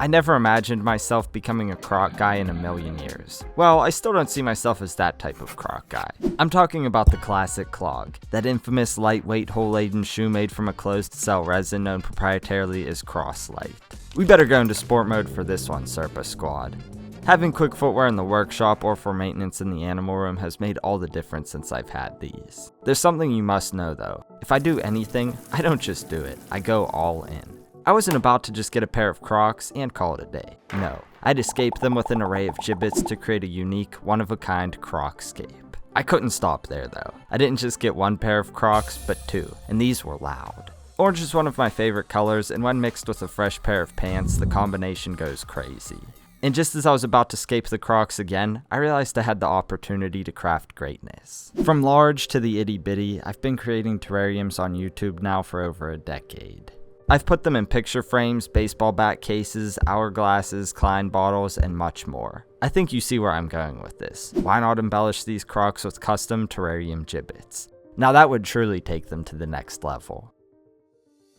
I never imagined myself becoming a croc guy in a million years. Well, I still don't see myself as that type of croc guy. I'm talking about the classic clog, that infamous lightweight hole-laden shoe made from a closed-cell resin known proprietarily as Cross-Lite. We better go into sport mode for this one, Serpa Squad. Having quick footwear in the workshop or for maintenance in the animal room has made all the difference since I've had these. There's something you must know though. If I do anything, I don't just do it, I go all in. I wasn't about to just get a pair of Crocs and call it a day. No, I'd escape them with an array of gibbets to create a unique, one-of-a-kind Crocscape. I couldn't stop there though. I didn't just get one pair of Crocs, but two, and these were loud. Orange is one of my favorite colors, and when mixed with a fresh pair of pants, the combination goes crazy. And just as I was about to escape the Crocs again, I realized I had the opportunity to craft greatness. From large to the itty bitty, I've been creating terrariums on YouTube now for over a decade. I've put them in picture frames, baseball bat cases, hourglasses, Klein bottles, and much more. I think you see where I'm going with this. Why not embellish these Crocs with custom terrarium gibbets? Now that would truly take them to the next level.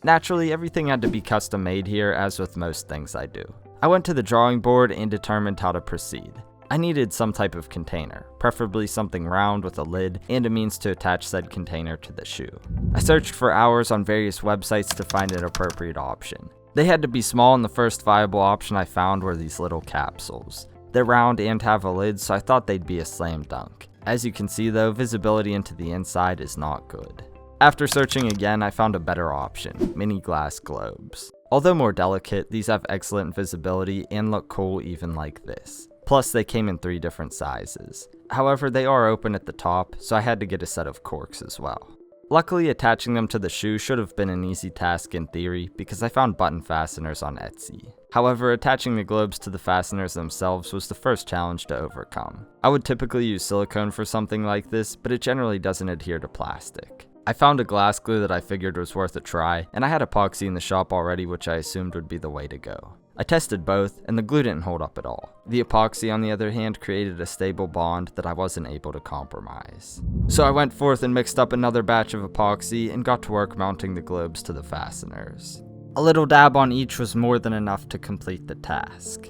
Naturally, everything had to be custom made here, as with most things I do. I went to the drawing board and determined how to proceed. I needed some type of container, preferably something round with a lid and a means to attach said container to the shoe. I searched for hours on various websites to find an appropriate option. They had to be small, and the first viable option I found were these little capsules. They're round and have a lid, so I thought they'd be a slam dunk. As you can see though, visibility into the inside is not good. After searching again, I found a better option, mini glass globes. Although more delicate, these have excellent visibility and look cool even like this. Plus, they came in 3 different sizes. However, they are open at the top, so I had to get a set of corks as well. Luckily, attaching them to the shoe should have been an easy task in theory, because I found button fasteners on Etsy. However, attaching the globes to the fasteners themselves was the first challenge to overcome. I would typically use silicone for something like this, but it generally doesn't adhere to plastic. I found a glass glue that I figured was worth a try, and I had epoxy in the shop already, which I assumed would be the way to go. I tested both, and the glue didn't hold up at all. The epoxy, on the other hand, created a stable bond that I wasn't able to compromise. So I went forth and mixed up another batch of epoxy and got to work mounting the globes to the fasteners. A little dab on each was more than enough to complete the task.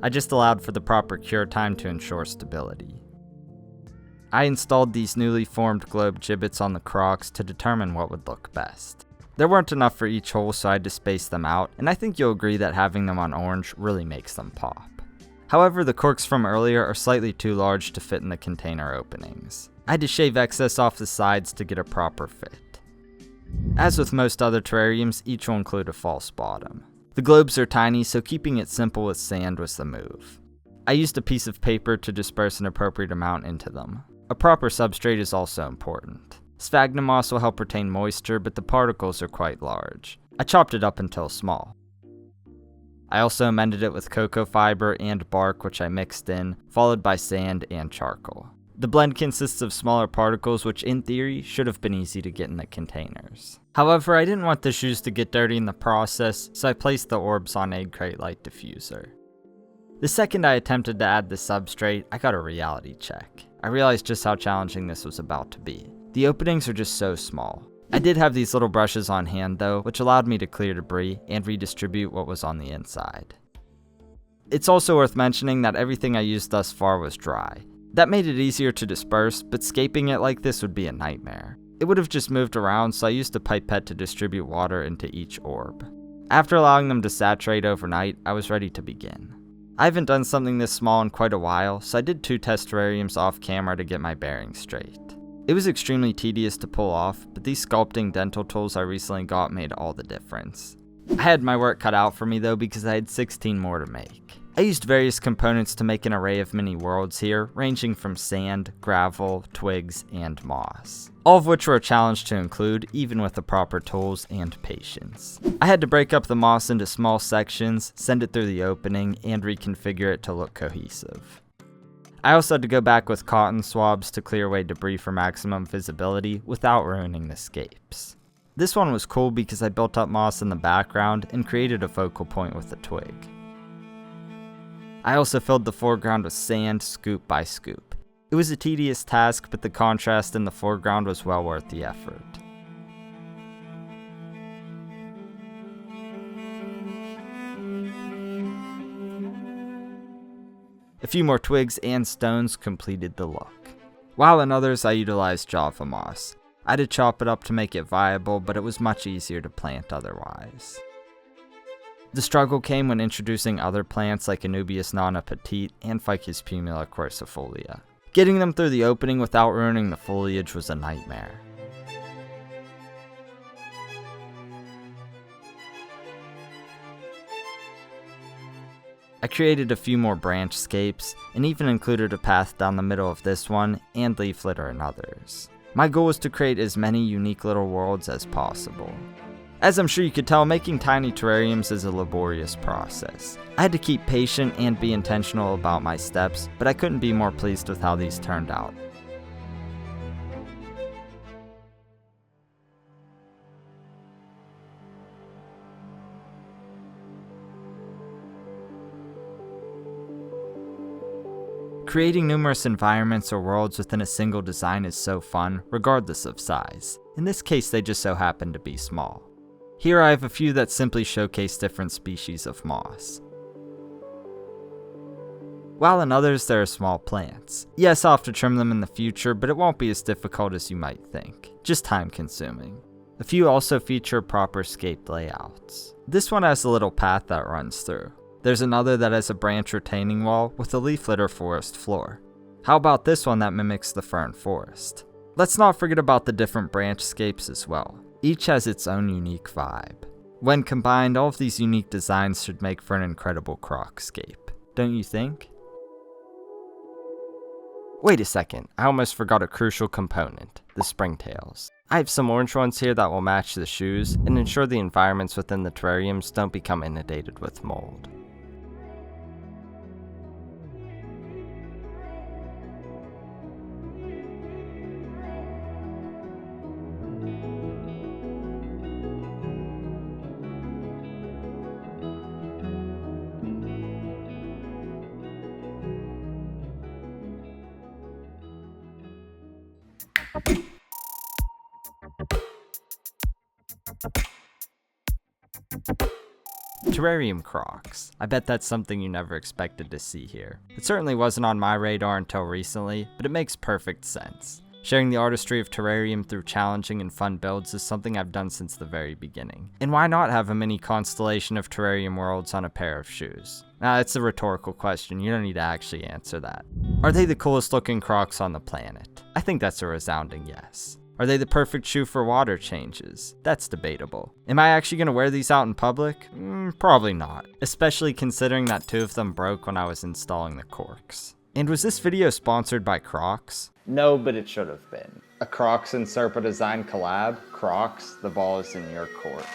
I just allowed for the proper cure time to ensure stability. I installed these newly formed globe gibbets on the Crocs to determine what would look best. There weren't enough for each hole, so I had to space them out, and I think you'll agree that having them on orange really makes them pop. However, the corks from earlier are slightly too large to fit in the container openings. I had to shave excess off the sides to get a proper fit. As with most other terrariums, each will include a false bottom. The globes are tiny, so keeping it simple with sand was the move. I used a piece of paper to disperse an appropriate amount into them. A proper substrate is also important. Sphagnum moss will help retain moisture, but the particles are quite large. I chopped it up until small. I also amended it with cocoa fiber and bark, which I mixed in, followed by sand and charcoal. The blend consists of smaller particles, which in theory should have been easy to get in the containers. However, I didn't want the shoes to get dirty in the process, so I placed the orbs on Egg Crate Light Diffuser. The second I attempted to add the substrate, I got a reality check. I realized just how challenging this was about to be. The openings are just so small. I did have these little brushes on hand though, which allowed me to clear debris and redistribute what was on the inside. It's also worth mentioning that everything I used thus far was dry. That made it easier to disperse, but scaping it like this would be a nightmare. It would have just moved around, so I used a pipette to distribute water into each orb. After allowing them to saturate overnight, I was ready to begin. I haven't done something this small in quite a while, so I did 2 test terrariums off camera to get my bearings straight. It was extremely tedious to pull off, but these sculpting dental tools I recently got made all the difference. I had my work cut out for me though, because I had 16 more to make. I used various components to make an array of mini worlds here, ranging from sand, gravel, twigs, and moss. All of which were a challenge to include, even with the proper tools and patience. I had to break up the moss into small sections, send it through the opening, and reconfigure it to look cohesive. I also had to go back with cotton swabs to clear away debris for maximum visibility without ruining the scapes. This one was cool because I built up moss in the background and created a focal point with a twig. I also filled the foreground with sand, scoop by scoop. It was a tedious task, but the contrast in the foreground was well worth the effort. A few more twigs and stones completed the look. While in others I utilized Java moss. I had to chop it up to make it viable, but it was much easier to plant otherwise. The struggle came when introducing other plants like Anubias nana petite and Ficus pumila quercifolia. Getting them through the opening without ruining the foliage was a nightmare. I created a few more branchscapes, and even included a path down the middle of this one, and leaf litter in others. My goal was to create as many unique little worlds as possible. As I'm sure you could tell, making tiny terrariums is a laborious process. I had to keep patient and be intentional about my steps, but I couldn't be more pleased with how these turned out. Creating numerous environments or worlds within a single design is so fun, regardless of size. In this case, they just so happen to be small. Here I have a few that simply showcase different species of moss. While in others there are small plants. Yes, I'll have to trim them in the future, but it won't be as difficult as you might think. Just time consuming. A few also feature proper scaped layouts. This one has a little path that runs through. There's another that has a branch retaining wall with a leaf litter forest floor. How about this one that mimics the fern forest? Let's not forget about the different branchscapes as well. Each has its own unique vibe. When combined, all of these unique designs should make for an incredible Crocscape, don't you think? Wait a second, I almost forgot a crucial component, the springtails. I have some orange ones here that will match the shoes and ensure the environments within the terrariums don't become inundated with mold. Terrarium Crocs. I bet that's something you never expected to see here. It certainly wasn't on my radar until recently, but it makes perfect sense. Sharing the artistry of Terrarium through challenging and fun builds is something I've done since the very beginning. And why not have a mini constellation of Terrarium worlds on a pair of shoes? Nah, it's a rhetorical question, you don't need to actually answer that. Are they the coolest looking Crocs on the planet? I think that's a resounding yes. Are they the perfect shoe for water changes? That's debatable. Am I actually going to wear these out in public? Probably not, especially considering that 2 of them broke when I was installing the corks. And was this video sponsored by Crocs? No, but it should have been. A Crocs and SerpaDesign collab? Crocs, the ball is in your court.